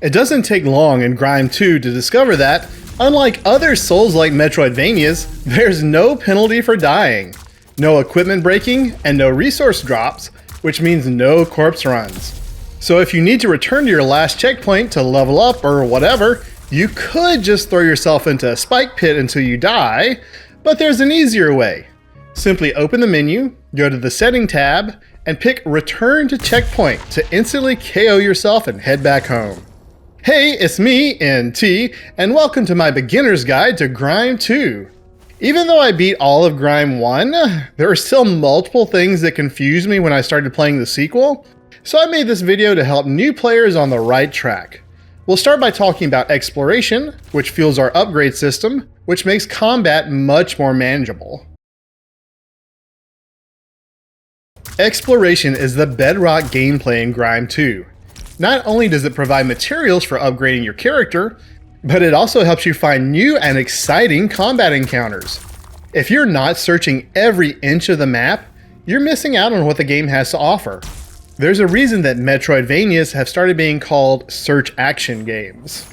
It doesn't take long in GRIME II to discover that, unlike other Souls-like metroidvanias, there's no penalty for dying, no equipment breaking, and no resource drops, which means no corpse runs. So if you need to return to your last checkpoint to level up or whatever, you could just throw yourself into a spike pit until you die, but there's an easier way. Simply open the menu, go to the Setting tab, and pick Return to Checkpoint to instantly KO yourself and head back home. Hey, it's me, NT, and welcome to my beginner's guide to GRIME II. Even though I beat all of GRIME 1, there are still multiple things that confused me when I started playing the sequel, so I made this video to help new players on the right track. We'll start by talking about exploration, which fuels our upgrade system, which makes combat much more manageable. Exploration is the bedrock gameplay in GRIME II. Not only does it provide materials for upgrading your character, but it also helps you find new and exciting combat encounters. If you're not searching every inch of the map, you're missing out on what the game has to offer. There's a reason that metroidvanias have started being called search action games.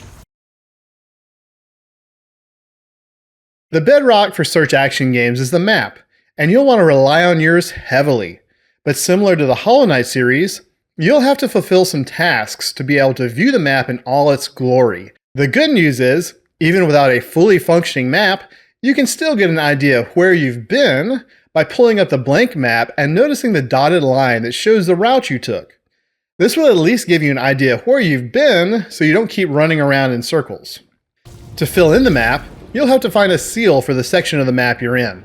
The bedrock for search action games is the map, and you'll want to rely on yours heavily. But similar to the Hollow Knight series, you'll have to fulfill some tasks to be able to view the map in all its glory. The good news is, even without a fully functioning map, you can still get an idea of where you've been by pulling up the blank map and noticing the dotted line that shows the route you took. This will at least give you an idea of where you've been so you don't keep running around in circles. To fill in the map, you'll have to find a seal for the section of the map you're in.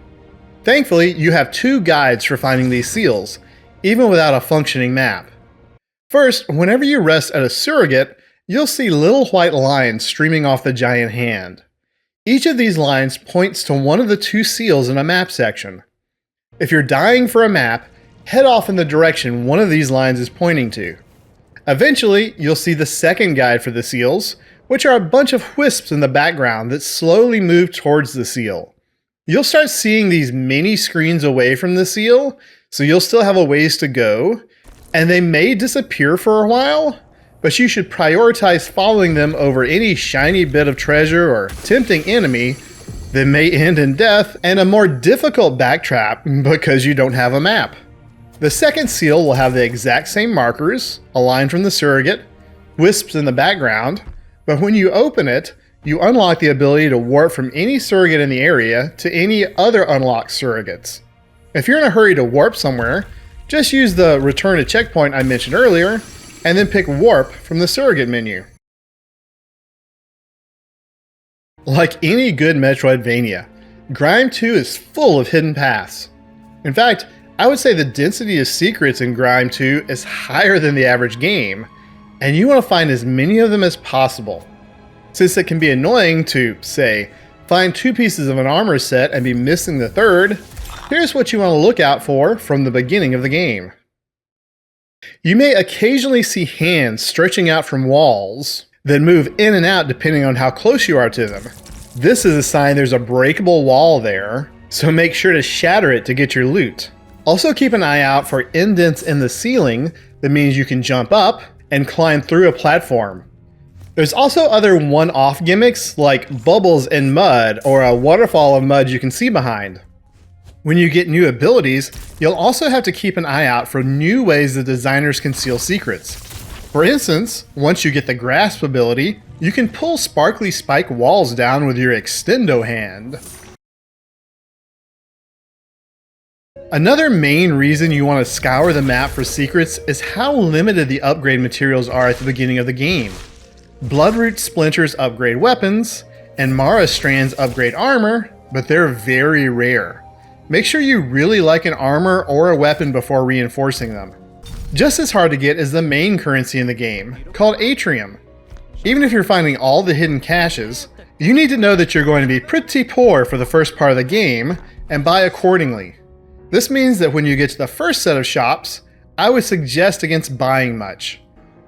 Thankfully, you have two guides for finding these seals, even without a functioning map. First, whenever you rest at a surrogate, you'll see little white lines streaming off the giant hand. Each of these lines points to one of the two seals in a map section. If you're dying for a map, head off in the direction one of these lines is pointing to. Eventually, you'll see the second guide for the seals, which are a bunch of wisps in the background that slowly move towards the seal. You'll start seeing these mini screens away from the seal, so you'll still have a ways to go, and they may disappear for a while, but you should prioritize following them over any shiny bit of treasure or tempting enemy that may end in death and a more difficult backtrap because you don't have a map. The second seal will have the exact same markers, a line from the surrogate, wisps in the background, but when you open it, you unlock the ability to warp from any surrogate in the area to any other unlocked surrogates. If you're in a hurry to warp somewhere, just use the return to checkpoint I mentioned earlier, and then pick warp from the surrogate menu. Like any good Metroidvania, GRIME II is full of hidden paths. In fact, I would say the density of secrets in GRIME II is higher than the average game, and you want to find as many of them as possible. Since it can be annoying to, say, find two pieces of an armor set and be missing the third, here's what you want to look out for from the beginning of the game. You may occasionally see hands stretching out from walls that move in and out depending on how close you are to them. This is a sign there's a breakable wall there, so make sure to shatter it to get your loot. Also keep an eye out for indents in the ceiling that means you can jump up and climb through a platform. There's also other one-off gimmicks like bubbles in mud or a waterfall of mud you can see behind. When you get new abilities, you'll also have to keep an eye out for new ways the designers conceal secrets. For instance, once you get the grasp ability, you can pull sparkly spike walls down with your extendo hand. Another main reason you want to scour the map for secrets is how limited the upgrade materials are at the beginning of the game. Bloodroot splinters upgrade weapons, and Mara strands upgrade armor, but they're very rare. Make sure you really like an armor or a weapon before reinforcing them. Just as hard to get is the main currency in the game, called Atrium. Even if you're finding all the hidden caches, you need to know that you're going to be pretty poor for the first part of the game, and buy accordingly. This means that when you get to the first set of shops, I would suggest against buying much.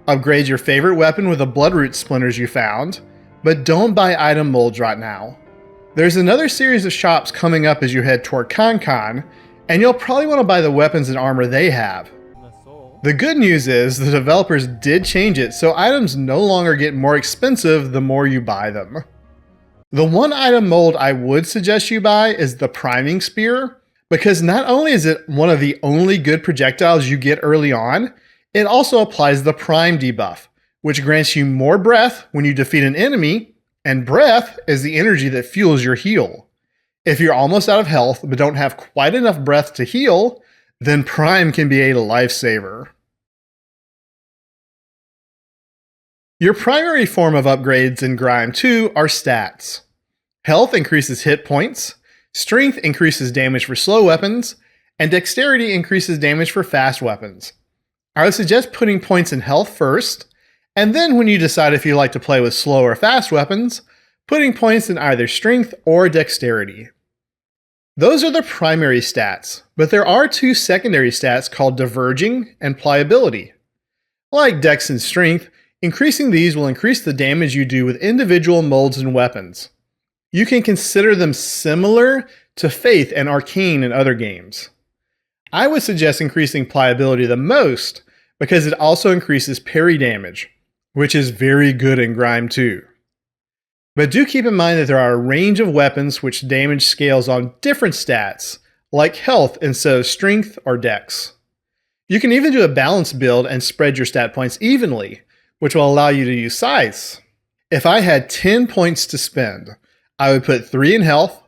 Upgrade your favorite weapon with the bloodroot splinters you found, but don't buy item molds right now. There's another series of shops coming up as you head toward Con, and you'll probably want to buy the weapons and armor they have. The good news is the developers did change it, so items no longer get more expensive the more you buy them. The one item mold I would suggest you buy is the priming spear, because not only is it one of the only good projectiles you get early on, it also applies the prime debuff, which grants you more breath when you defeat an enemy, and breath is the energy that fuels your heal. If you're almost out of health but don't have quite enough breath to heal, then prime can be a lifesaver. Your primary form of upgrades in GRIME II are stats. Health increases hit points, strength increases damage for slow weapons, and dexterity increases damage for fast weapons. I would suggest putting points in health first, and then when you decide if you like to play with slow or fast weapons, putting points in either strength or dexterity. Those are the primary stats, but there are two secondary stats called diverging and pliability. Like dex and strength, increasing these will increase the damage you do with individual molds and weapons. You can consider them similar to Faith and Arcane in other games. I would suggest increasing pliability the most because it also increases parry damage, which is very good in GRIME II. But do keep in mind that there are a range of weapons which damage scales on different stats, like health instead of strength or dex. You can even do a balanced build and spread your stat points evenly, which will allow you to use scythes. If I had 10 points to spend, I would put 3 in health,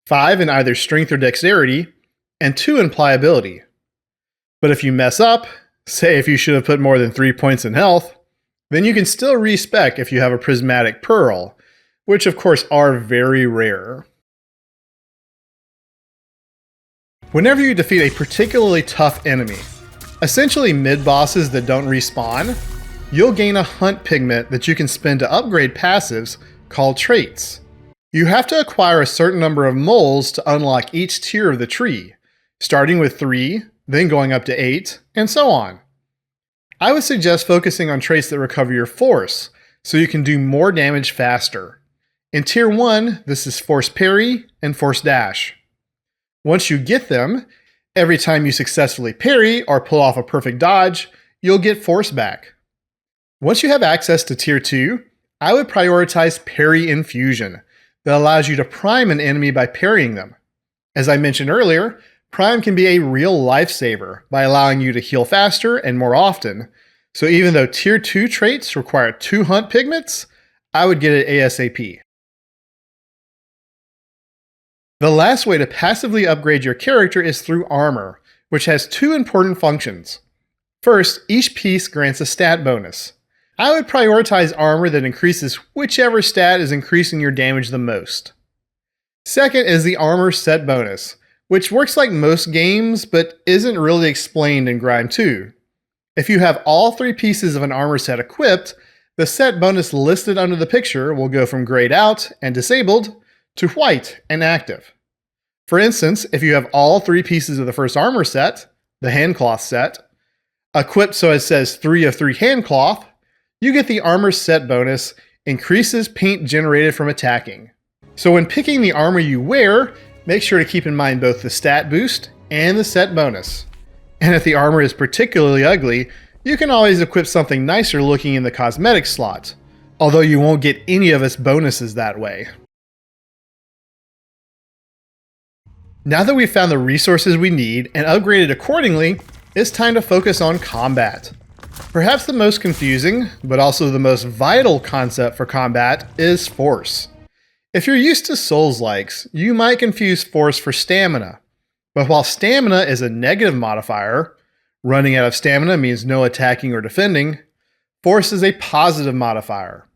5 in either strength or dexterity, and 2 in pliability. But if you mess up, say if you should have put more than 3 points in health, then you can still respec if you have a prismatic pearl, which of course are very rare. Whenever you defeat a particularly tough enemy, essentially mid-bosses that don't respawn, you'll gain a hunt pigment that you can spend to upgrade passives called traits. You have to acquire a certain number of moles to unlock each tier of the tree, starting with 3, then going up to 8, and so on. I would suggest focusing on traits that recover your force, so you can do more damage faster. In Tier 1, this is Force Parry and Force Dash. Once you get them, every time you successfully parry or pull off a perfect dodge, you'll get Force back. Once you have access to Tier 2, I would prioritize Parry Infusion that allows you to prime an enemy by parrying them. As I mentioned earlier, Prime can be a real lifesaver by allowing you to heal faster and more often, so even though Tier 2 traits require 2 hunt pigments, I would get it ASAP. The last way to passively upgrade your character is through armor, which has 2 important functions. First, each piece grants a stat bonus. I would prioritize armor that increases whichever stat is increasing your damage the most. Second is the armor set bonus, which works like most games but isn't really explained in GRIME II. If you have all 3 pieces of an armor set equipped, the set bonus listed under the picture will go from grayed out and disabled to white and active. For instance, if you have all 3 pieces of the first armor set, the handcloth set, equipped so it says 3 of 3 handcloth, you get the armor set bonus, increases paint generated from attacking. So when picking the armor you wear, make sure to keep in mind both the stat boost and the set bonus. And if the armor is particularly ugly, you can always equip something nicer looking in the cosmetic slot, although you won't get any of its bonuses that way. Now that we've found the resources we need and upgraded accordingly, it's time to focus on combat. Perhaps the most confusing, but also the most vital concept for combat is force. If you're used to Souls-likes, you might confuse force for stamina. But while stamina is a negative modifier, running out of stamina means no attacking or defending, force is a positive modifier.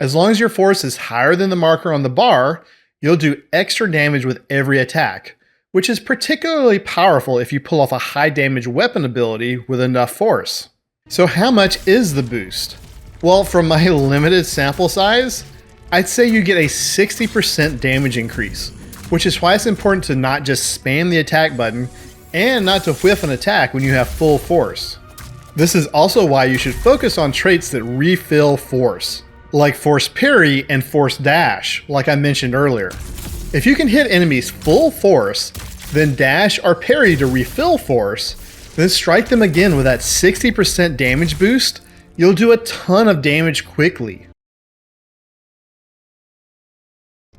As long as your force is higher than the marker on the bar, you'll do extra damage with every attack, which is particularly powerful if you pull off a high damage weapon ability with enough force. So how much is the boost? Well, from my limited sample size, I'd say you get a 60% damage increase, which is why it's important to not just spam the attack button and not to whiff an attack when you have full force. This is also why you should focus on traits that refill force, like Force Parry and Force Dash, like I mentioned earlier. If you can hit enemies full force, then dash or parry to refill force, Then strike them again with that 60% damage boost. You'll do a ton of damage quickly.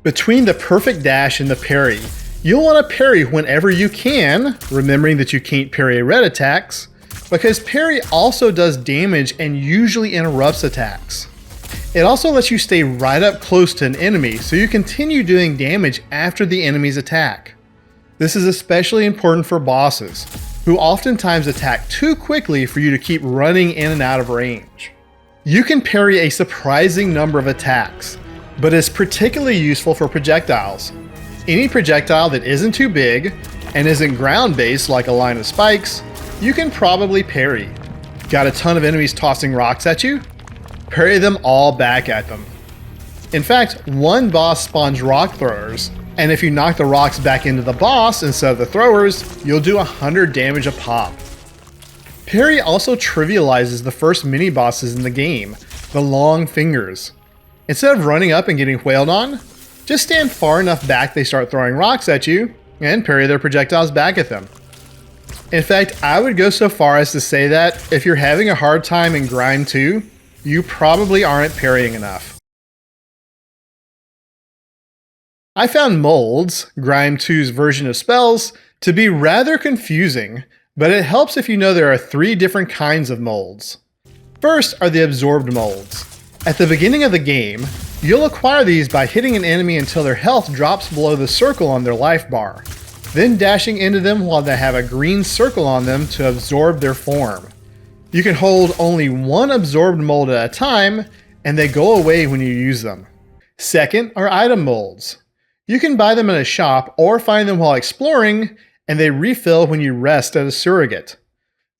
Between the perfect dash and the parry, you'll want to parry whenever you can, remembering that you can't parry red attacks, because parry also does damage and usually interrupts attacks. It also lets you stay right up close to an enemy, so you continue doing damage after the enemy's attack. This is especially important for bosses, who oftentimes attack too quickly for you to keep running in and out of range. You can parry a surprising number of attacks, but it's particularly useful for projectiles. Any projectile that isn't too big and isn't ground-based like a line of spikes, you can probably parry. Got a ton of enemies tossing rocks at you? Parry them all back at them. In fact, one boss spawns rock throwers, and if you knock the rocks back into the boss instead of the throwers, you'll do 100 damage a pop. Parry also trivializes the first mini-bosses in the game, the long fingers. Instead of running up and getting whaled on, just stand far enough back they start throwing rocks at you, and parry their projectiles back at them. In fact, I would go so far as to say that if you're having a hard time in GRIME II, you probably aren't parrying enough. I found molds, GRIME II's version of spells, to be rather confusing, but it helps if you know there are 3 different kinds of molds. First are the absorbed molds. At the beginning of the game, you'll acquire these by hitting an enemy until their health drops below the circle on their life bar, then dashing into them while they have a green circle on them to absorb their form. You can hold only one absorbed mold at a time, and they go away when you use them. Second are item molds. You can buy them in a shop or find them while exploring, and they refill when you rest at a surrogate.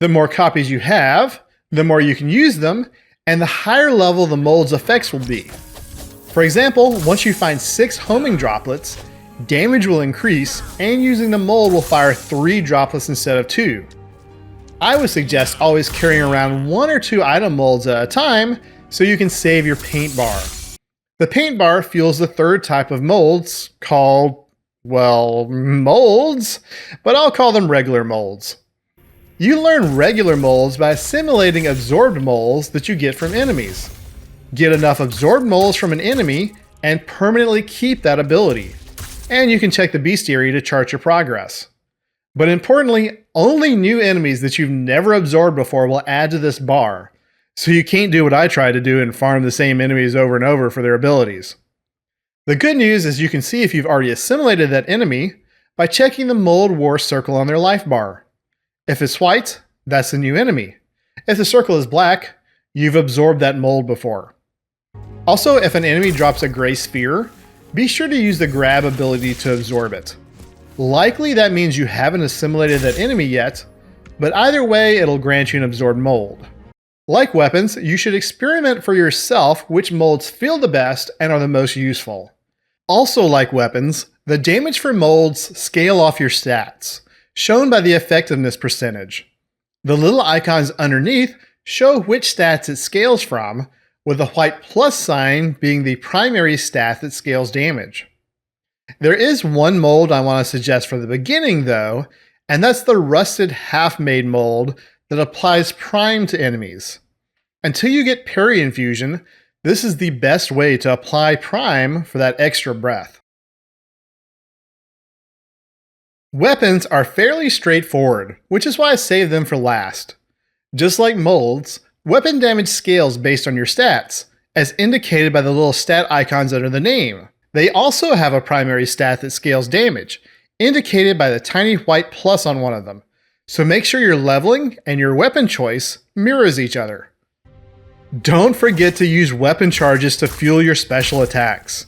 The more copies you have, the more you can use them, and the higher level the mold's effects will be. For example, once you find 6 homing droplets, damage will increase, and using the mold will fire 3 droplets instead of 2. I would suggest always carrying around 1 or 2 item molds at a time so you can save your paint bar. The paint bar fuels the third type of molds called, well, molds, but I'll call them regular molds. You learn regular molds by assimilating absorbed molds that you get from enemies. Get enough absorbed molds from an enemy and permanently keep that ability. And you can check the bestiary to chart your progress. But importantly, only new enemies that you've never absorbed before will add to this bar, so you can't do what I try to do and farm the same enemies over and over for their abilities. The good news is you can see if you've already assimilated that enemy by checking the mold war circle on their life bar. If it's white, that's a new enemy. If the circle is black, you've absorbed that mold before. Also, if an enemy drops a gray sphere, be sure to use the grab ability to absorb it. Likely that means you haven't assimilated that enemy yet, but either way it'll grant you an absorbed mold. Like weapons, you should experiment for yourself which molds feel the best and are the most useful. Also like weapons, the damage for molds scale off your stats, shown by the effectiveness percentage. The little icons underneath show which stats it scales from, with the white plus sign being the primary stat that scales damage. There is one mold I want to suggest for the beginning though, and that's the rusted half-made mold that applies prime to enemies. Until you get parry infusion, this is the best way to apply prime for that extra breath. Weapons are fairly straightforward, which is why I saved them for last. Just like molds, weapon damage scales based on your stats, as indicated by the little stat icons under the name. They also have a primary stat that scales damage, indicated by the tiny white plus on one of them, so make sure your leveling and your weapon choice mirrors each other. Don't forget to use weapon charges to fuel your special attacks.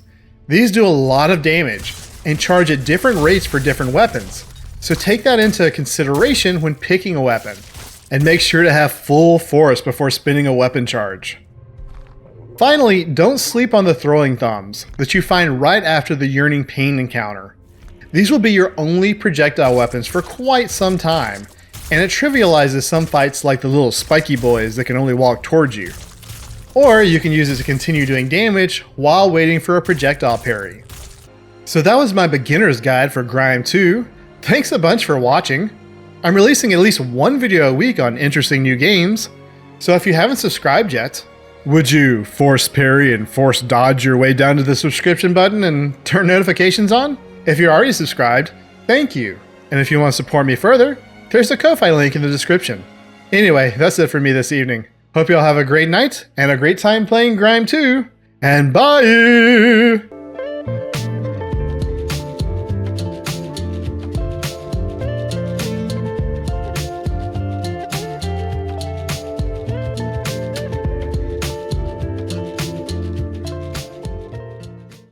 These do a lot of damage, and charge at different rates for different weapons, so take that into consideration when picking a weapon, and make sure to have full force before spinning a weapon charge. Finally, don't sleep on the throwing thumbs that you find right after the yearning pain encounter. These will be your only projectile weapons for quite some time, and it trivializes some fights like the little spiky boys that can only walk towards you. Or you can use it to continue doing damage while waiting for a projectile parry. So that was my beginner's guide for GRIME II. Thanks a bunch for watching. I'm releasing at least one video a week on interesting new games, so if you haven't subscribed yet, would you force parry and force dodge your way down to the subscription button and turn notifications on? If you're already subscribed, thank you. And if you want to support me further, there's a Ko-Fi link in the description. Anyway, that's it for me this evening. Hope you all have a great night and a great time playing GRIME II, and bye!